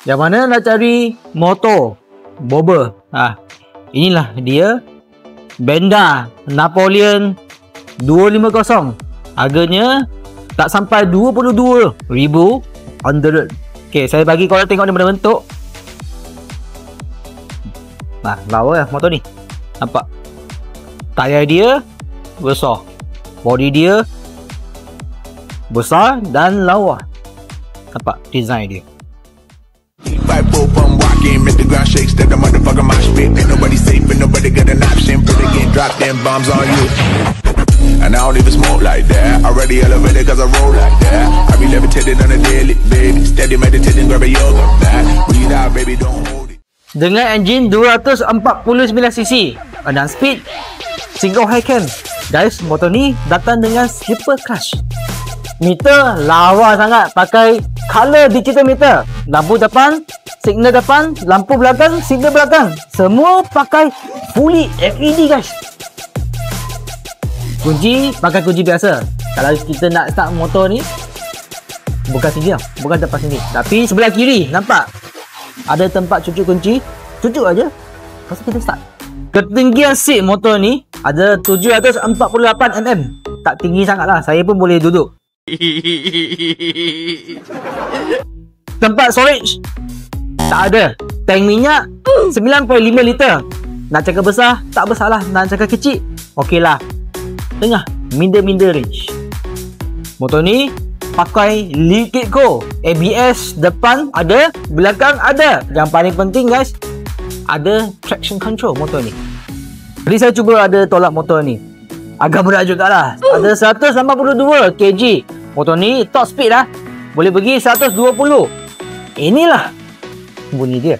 Yang mana nak cari motor bobber. Inilah dia, Benda Napoleon 250. Harganya tak sampai 22,000 on the road. Okay, saya bagi korang tengok dia bentuk. Lawa lah motor ni. Nampak? Tayar dia besar, body dia besar dan lawa. Nampak design dia. And I don't even smoke like that. Already elevated cause I roll like that. I be levitating on a daily, baby. Steady meditating, grab a yoga mat. Breathe out, baby, don't hold it. Dengan enjin 249cc dan speed single high cam. Guys, motor ni datang dengan slipper clutch. Meter lawa sangat, pakai color digital meter. Lampu depan, signal depan, lampu belakang, signal belakang. Semua pakai fully LED guys. Kunci pakai kunci biasa. Kalau kita nak start motor ni, bukan sini tau, bukan depan sini, tapi sebelah kiri. Nampak? Ada tempat cucuk kunci. Cucuk aja, lepas tu kita start. Ketinggian seat motor ni ada 748mm. Tak tinggi sangat lah, saya pun boleh duduk. Tempat storage tak ada. Tank minyak 9.5 liter. Nak cakap besar, tak besar lah. Nak cakap kecil, okey lah, tengah, middle range. Motor ni pakai liquid cool. ABS depan ada, belakang ada. Yang paling penting guys, ada traction control motor ni. Jadi saya cuba ada tolak motor ni. Agak berat jugalah. Ada 182 kg. Motor ni top speed lah, boleh pergi 120. Inilah bunyi dia.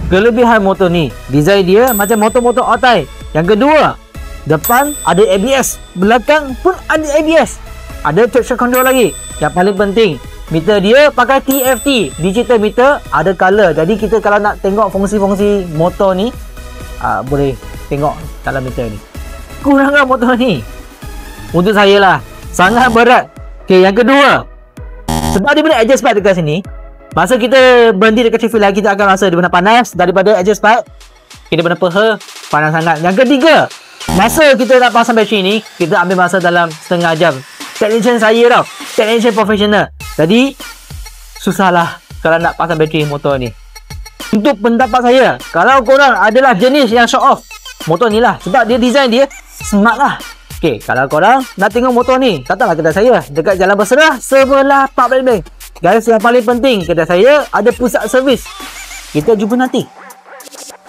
Kelebihan motor ni, design dia macam motor-motor Altai. Yang kedua, depan ada ABS, belakang pun ada ABS. Ada traction control lagi. Yang paling penting, meter dia pakai TFT, digital meter, ada color. Jadi kita kalau nak tengok fungsi-fungsi motor ni, boleh tengok dalam meter ni. Kurangan motor ni, untuk saya lah, sangat berat. Okay, yang kedua, sebab dia boleh adjust pipe dekat sini. Masa kita berhenti dekat traffic light, kita akan rasa dia benar panas. Daripada adjust pipe, kita benar peha, panas sangat. Yang ketiga, masa kita nak pasang bateri ni, kita ambil masa dalam setengah jam. Technician saya tau, technician profesional. Jadi susahlah kalau nak pasang bateri motor ni. Untuk pendapat saya, kalau korang adalah jenis yang show off, motor ni lah. Sebab dia design dia smart lah. Okay, kalau korang nak tengok motor ni, datanglah kedai saya dekat Jalan Berserah, sebelah Park Bank. Guys, yang paling penting, kedai saya ada pusat servis. Kita jumpa nanti.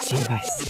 See you guys.